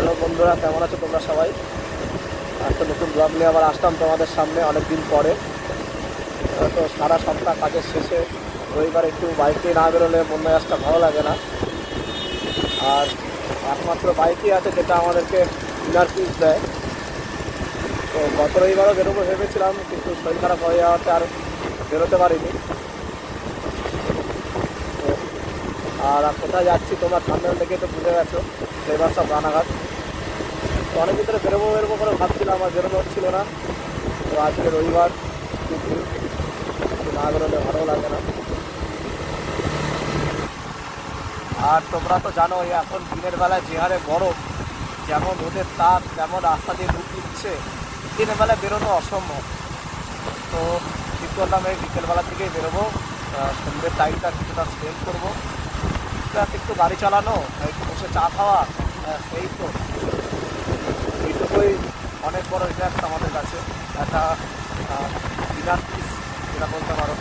Hello বন্ধুরা, কেমন আছো তোমরা সবাই? একটা নতুন ব্লগ নিয়ে আবার আসলাম তোমাদের সামনে অনেক দিন পরে। তো সারা সপ্তাহ কাজের শেষে রবিবার একটু বাইক নিয়ে না বেরোলে মন মেজাজটা ভালো লাগে না। আর একমাত্র বাইকই আছে যেটা আমাদেরকে ইনার পিস দেয়। তো গত রবিবারও বেরোবো ভেবেছিলাম, কিন্তু শরীর খারাপ হয়ে যাওয়াতে আর বেরোতে পারিনি। আর কোথায় যাচ্ছি তোমরা থাম্বনেল দেখে তো বুঝে গেছো, ফ্লেভারস অফ রানাঘাট। তো অনেক ভিতরে বেরোবো করে ভাবছিলাম, আর বেরোনো হচ্ছিল না। তো আজকে রবিবার, না বেরোলে ভালো লাগে না। আর তোমরা তো জানোই এখন দিনের বেলায় যে হারে গরম, যেমন রোদের তাপ তেমন রাস্তা দিয়ে লু দিচ্ছে, দিনের বেলায় বেরোনো অসম্ভব। তো ঠিক করলাম এই বিকেলবেলা থেকেই বেরোবো, সন্ধ্যের টাইমটা কিছুটা স্পেন্ড করবো, প্লাস একটু গাড়ি চালানো, একটু বসে চা খাওয়া, সেই তো এইটুকুই অনেক বড় রিল্যাক্স আমাদের কাছে, একটা ডিনার পিস যেটা বলতে পারো।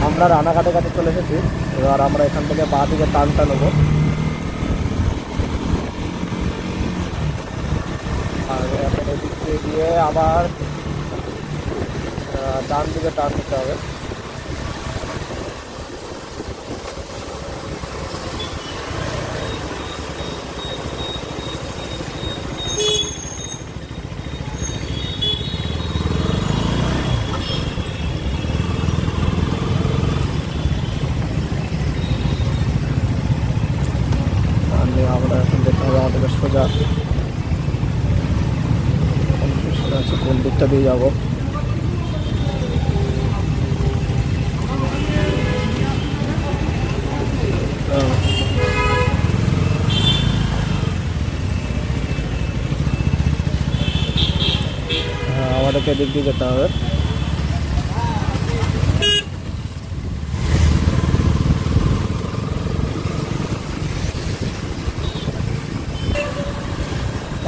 আমরা রানাঘাটের কাছে চলে এসেছি। এবার আমরা এখান থেকে বাঁ দিকে টানটা নেবো, আর এখন এদিক দিয়ে গিয়ে আবার ডান দিকে টার্ন নিতে হবে। আমরা এখন দেখতে হবে আমাদেরকে সোজা কোন দিকটা দিয়ে যাবো। আমাদেরকে দিক দিয়ে যেতে হবে।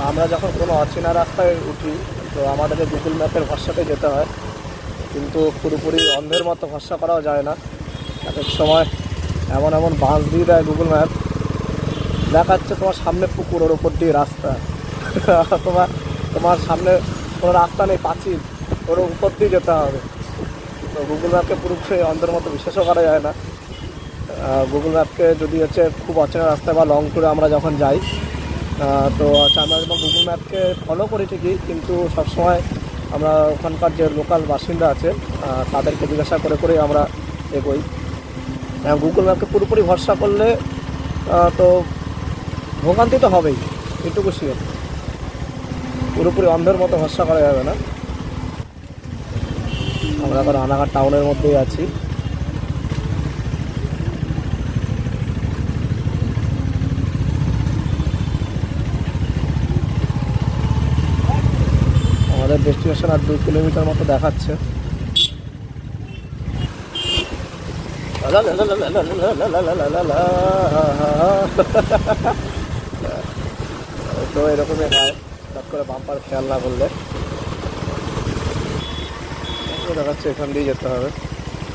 আমরা যখন কোনো অচেনা রাস্তায় উঠি তো আমাদেরকে গুগল ম্যাপের ভরসাতে যেতে হয়, কিন্তু পুরোপুরি অন্ধের মতো ভরসা করাও যায় না। এক এক সময় এমন এমন বাঁশ দিয়ে দেয় গুগল ম্যাপ, দেখাচ্ছে তোমার সামনে পুকুর, ওর ওপর দিয়ে রাস্তা। তোমার সামনে কোনো রাস্তা নেই, পাঁচিল, ওর উপর দিয়ে যেতে হবে। তো গুগল ম্যাপকে পুরোপুরি অন্ধের মতো বিশ্বাসও করা যায় না। গুগল ম্যাপকে যদি হচ্ছে খুব অচেনা রাস্তায় বা লং ট্যুরে আমরা যখন যাই, তো আমরা যখন গুগল ম্যাপকে ফলো করি ঠিকই, কিন্তু সবসময় আমরা ওখানকার যে লোকাল বাসিন্দা আছে তাদেরকে জিজ্ঞাসা করে আমরা এগোই। গুগল ম্যাপকে পুরোপুরি ভরসা করলে তো ভোগান্তি তো হবেই, এটুকু শিওর। পুরোপুরি অন্ধের মতো ভরসা করা যাবে না। আমরা এখন রানাঘাট টাউনের মধ্যেই আছি। আমাদের ডেস্টিনেশন আর 2 কিলোমিটার মতো দেখাচ্ছে। তো এরকমই হয়, হঠাৎ করে বাম্পার খেয়াল না করলে। দেখাচ্ছে এখান দিয়ে যেতে হবে,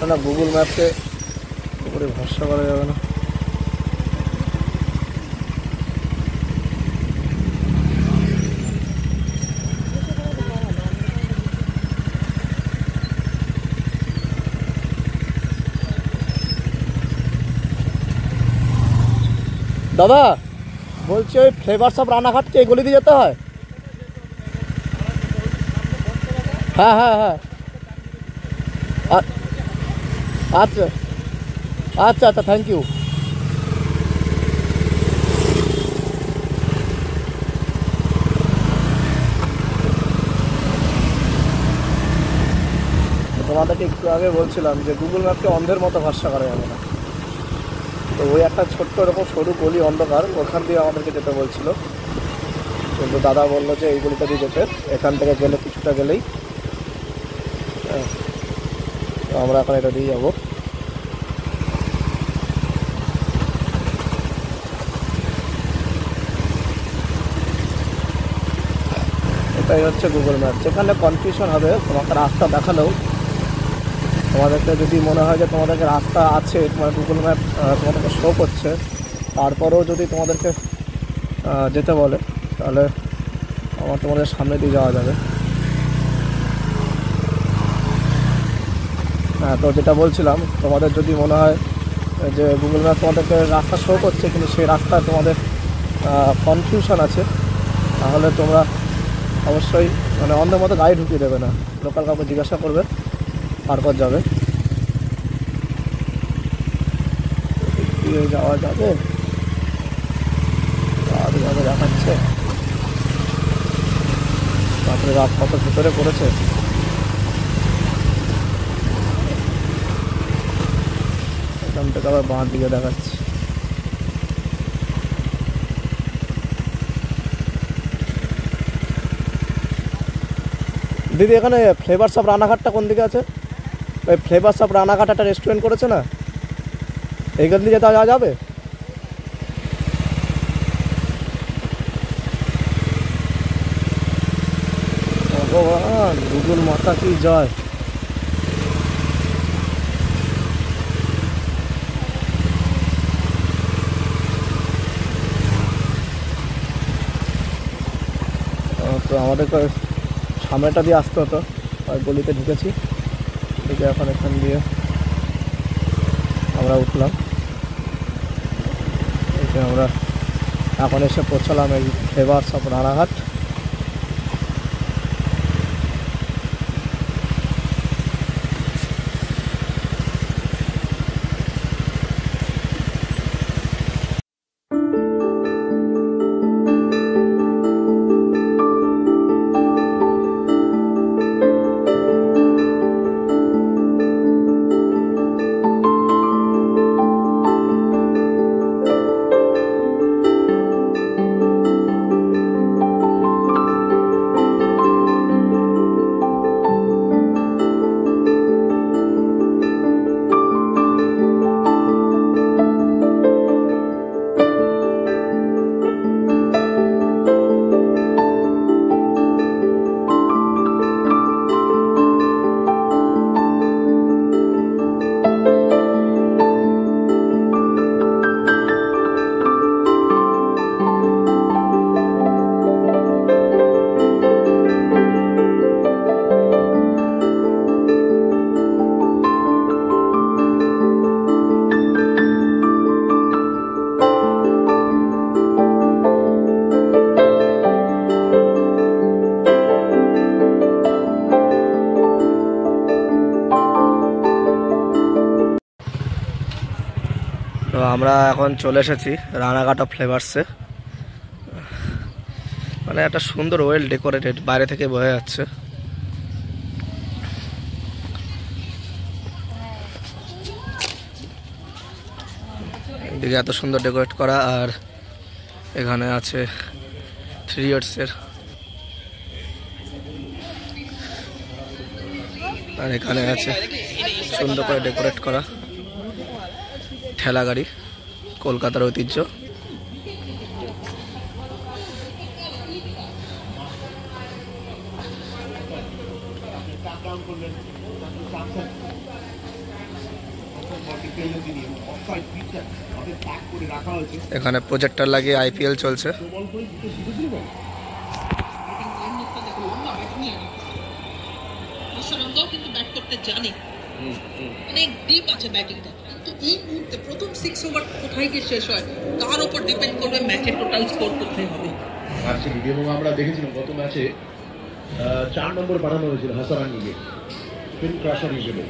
না গুগল ম্যাপকে পুরো ভরসা করা যাবে না। দাদা বলছি, ওই ফ্লেভারস অফ রানাঘাটকে এগুলি দিয়ে যেতে হয়? হ্যাঁ হ্যাঁ হ্যাঁ, আচ্ছা আচ্ছা আচ্ছা, থ্যাংক ইউ। তোমাদেরকে একটু আগে বলছিলাম যে গুগল ম্যাপকে অন্ধের মতো ভরসা করা যাবে না। তো ওই একটা ছোট্ট এরকম সরু গলি অন্ধকার, ওখান দিয়ে আমাদেরকে যেতে বলছিল, কিন্তু দাদা বললো যে এই গলিটা দিয়ে যেতে, এখান থেকে গেলে কিছুটা গেলেই। তো আমরা এখন এটা দিয়ে যাবো। এটাই হচ্ছে গুগল ম্যাপ। যেখানে কনফিউশন হবে তোমাকে রাস্তা দেখালেও, তোমাদেরকে যদি মনে হয় যে তোমাদেরকে রাস্তা আছে, তোমার গুগল ম্যাপ তোমাদেরকে শো করছে, তারপরেও যদি তোমাদেরকে যেতে বলে, তাহলে তোমাদের সামনে দিয়ে যাওয়া যাবে। হ্যাঁ, তো যেটা বলছিলাম, তোমাদের যদি মনে হয় যে গুগল ম্যাপ তোমাদেরকে রাস্তা শো করছে কিন্তু সেই রাস্তায় তোমাদের কনফিউশন আছে, তাহলে তোমরা অবশ্যই মানে অন্ধের মতো গাড়ি ঢুকিয়ে দেবে না, লোকাল কাউকে জিজ্ঞাসা করবে, তারপর যাবে। যাওয়া যাবে দেখাচ্ছে, তারপরে রাত কত ভিতরে পড়েছে। এখান থেকে আবার বাঁ দিকে দেখাচ্ছে। দিদি, এখানে ফ্লেভারস অফ রানাঘাটটা কোন দিকে আছে? ওই ফ্লেভারস অফ রানাঘাট একটা রেস্টুরেন্ট করেছে না, এইখান দিয়ে যাওয়া যাবে? ভগবান, গুগল মাতা কি জয়। তো আমাদেরকে সামনেটা দিয়ে আসতে হতো, আর গলিতে ঢুকেছি, ঢুকে এখন এখান দিয়ে আমরা উঠলাম। আমরা এখন এসে পৌঁছালাম এই ফ্লেভারস অফ রানাঘাট। তো আমরা এখন চলে এসেছি রানাঘাট অফ ফ্লেভারসে। মানে একটা সুন্দর ওয়েল ডেকোরেটেড, বাইরে থেকে বোঝা যাচ্ছে। এদিকে এত সুন্দর ডেকোরেট করা, আর এখানে আছে 3 ইডিয়টসের, আর এখানে আছে সুন্দর করে ডেকোরেট করা ঠেলা গাড়ি, কলকাতার ঐতিহ্য। এখানে প্রজেক্টর লাগিয়ে IPL চলছে। অনেক ডিপ আছে ব্যাটিংটা, কিন্তু এই মুহূর্তে প্রথম 6 ওভার কোথায় গিয়ে শেষ হয় তার উপর ডিপেন্ড করবে ম্যাচের টোটাল স্কোর কোথায় হবে। এবং আমরা দেখেছিলাম গত ম্যাচে 4 নম্বর বানানো হয়েছিল হাসারানিকে ফিল্ম ক্রাশার হিসেবে।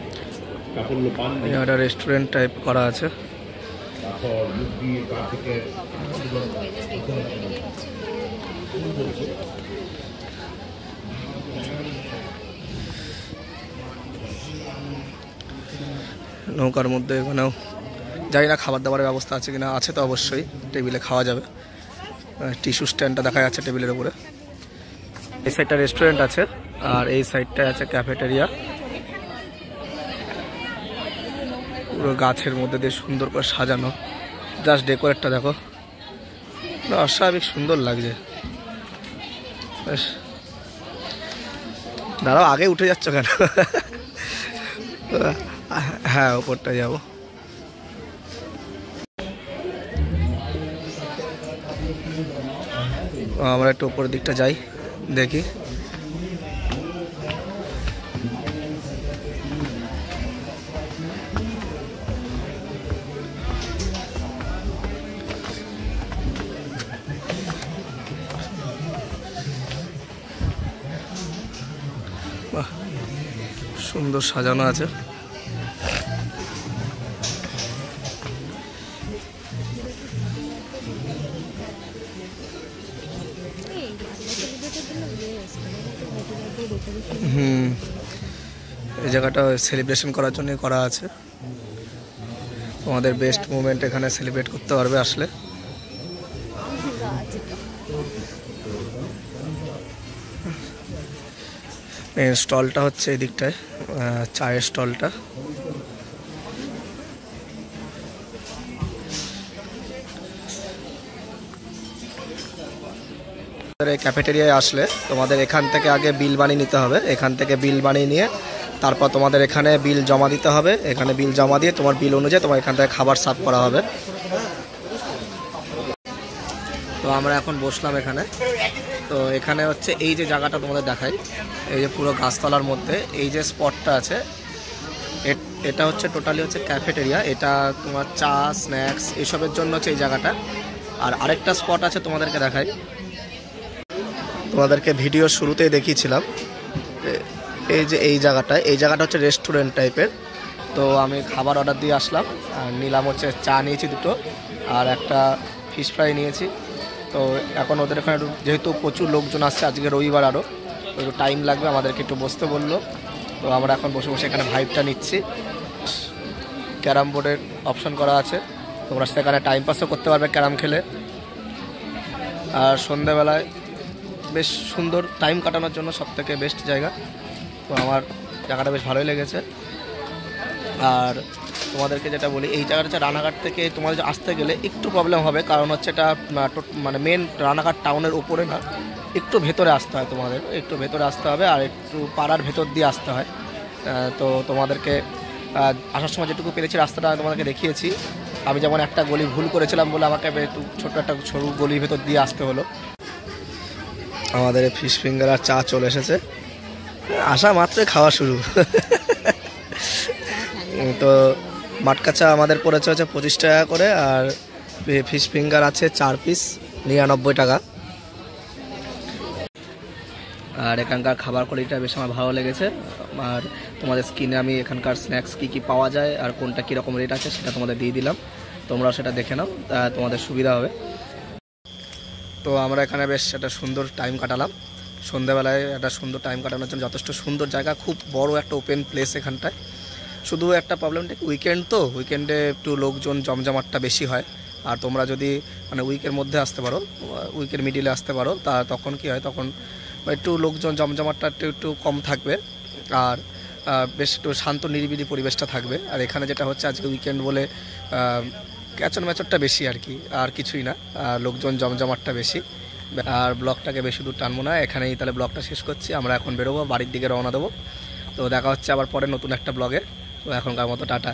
কাপড়গুলো পান একটা রেস্টুরেন্ট টাইপ করা আছে। তারপর মুরগি থেকে নৌকার মধ্যে এখানেও জানি না খাবার দাবারের ব্যবস্থা আছে কিনা, আছে তো অবশ্যই, টেবিলে খাওয়া যাবে। টিস্যু স্ট্যান্ডটা দেখা যাচ্ছে টেবিলের উপরে। এই সাইডটা রেস্টুরেন্ট আছে, আর এই সাইডটায় আছে ক্যাফেটেরিয়া। পুরো গাছের মধ্যে দিয়ে সুন্দর করে সাজানো, জাস্ট ডেকোরেটটা দেখো, অস্বাভাবিক সুন্দর লাগছে। বেশ দাঁড়াও, আগে উঠে যাচ্ছ কেন? হ্যাঁ, ওপরটা যাবো। আমরা একটু উপরের দিকটা যাই, দেখি। বাহ, সুন্দর সাজানো আছে। এই জায়গাটা সেলিব্রেশন করার জন্য করা আছে। তোমাদের বেস্ট মুভমেন্ট এখানে সেলিব্রেট করতে পারবে আসলে। মেন স্টলটা হচ্ছে এই দিকটায়, চায়ের স্টলটা। এই ক্যাফেটেরিয়ায় আসলে তোমাদের এখান থেকে আগে বিল বানিয়ে নিতে হবে। এখান থেকে বিল বানিয়ে নিয়ে তারপর তোমাদের এখানে বিল জমা দিতে হবে। এখানে বিল জমা দিয়ে তোমার বিল অনুযায়ী তোমার এখান থেকে খাবার সার্ভ করা হবে। তো আমরা এখন বসলাম এখানে। তো এখানে হচ্ছে এই যে জায়গাটা তোমাদের দেখাই, এই যে পুরো গাছতলার মধ্যে এই যে স্পটটা আছে, এটা হচ্ছে টোটালি হচ্ছে ক্যাফেটেরিয়া। এটা তোমার চা, স্ন্যাক্স এসবের জন্য হচ্ছে এই জায়গাটা। আর আরেকটা স্পট আছে তোমাদেরকে দেখাই, তোমাদেরকে ভিডিও শুরুতেই দেখিয়েছিলাম। এই যে এই জায়গাটা হচ্ছে রেস্টুরেন্ট টাইপের। তো আমি খাবার অর্ডার দিয়ে আসলাম, আর নিলাম হচ্ছে চা নিয়েছি 2টো, আর একটা ফিশ ফ্রাই নিয়েছি। তো এখন ওদের এখানে যেহেতু প্রচুর লোকজন আসছে, আজকে রবিবার, আরও একটু টাইম লাগবে, আমাদেরকে একটু বসতে বললো। তো আমরা এখন বসে বসে এখানে ভাইবটা নিচ্ছি। ক্যারাম বোর্ডের অপশন করা আছে, তোমরা সেখানে টাইম পাসও করতে পারবে ক্যারাম খেলে। আর সন্ধ্যাবেলায় বেশ সুন্দর টাইম কাটানোর জন্য সবথেকে বেস্ট জায়গা। তো আমার জায়গাটা বেশ ভালোই লেগেছে। আর তোমাদেরকে যেটা বলি, এই জায়গাটা হচ্ছে রানাঘাট থেকে তোমাদের আসতে গেলে একটু প্রবলেম হবে, কারণ হচ্ছে এটা মানে মেন রানাঘাট টাউনের উপরে না, একটু ভেতরে আসতে হয়। তোমাদের একটু ভেতরে আসতে হবে, আর একটু পাড়ার ভেতর দিয়ে আসতে হয়। তো তোমাদেরকে আসার সময় যেটুকু পেরেছি রাস্তাটা তোমাদেরকে দেখিয়েছি। আমি যেমন একটা গলি ভুল করেছিলাম বলে আমাকে একটু ছোট্ট একটা সরু গলির ভেতর দিয়ে আসতে হলো। আমাদের ফিশ ফিঙ্গার আর চা চলে এসেছে, আসা মাত্রই খাওয়া শুরু। তো মাটকা চা আমাদের পড়েছে হচ্ছে 25 টাকা করে, আর ফিশ ফিঙ্গার আছে 4 পিস 99 টাকা। আর এখানকার খাবার কোয়ালিটিটা বেশ আমার ভালো লেগেছে। আর তোমাদের স্ক্রিনে আমি এখানকার স্ন্যাক্স কী পাওয়া যায় আর কোনটা কীরকম রেট আছে সেটা তোমাদের দিয়ে দিলাম, তোমরাও সেটা দেখে নাও, তোমাদের সুবিধা হবে। তো আমরা এখানে বেশ একটা সুন্দর টাইম কাটালাম। সন্ধ্যাবেলায় একটা সুন্দর টাইম কাটানোর জন্য যথেষ্ট সুন্দর জায়গা, খুব বড় একটা ওপেন প্লেস এখানটায়। শুধু একটা প্রবলেমটা উইকেন্ড, তো উইকেন্ডে একটু লোকজন জমজমাটটা বেশি হয়। আর তোমরা যদি মানে উইকের মধ্যে আসতে পারো, উইকের মিডিলে আসতে পারো, তখন কি হয়, তখন একটু লোকজন জমজমাটটা একটু কম থাকবে, আর বেশ একটু শান্ত নিরিবিলি পরিবেশটা থাকবে। আর এখানে যেটা হচ্ছে আজকে উইকেন্ড বলে ক্যাচন ম্যাচরটা বেশি আর কি, আর কিছুই না, লোকজন জমজমাটটা বেশি। আর ব্লগটাকে বেশি দূর টানবো না, এখানেই তাহলে ব্লগটা শেষ করছি। আমরা এখন বেরোবো, বাড়ির দিকে রওনা দেবো। তো দেখা হচ্ছে আবার পরে নতুন একটা ব্লগে। তো এখনকার মতো টাটা।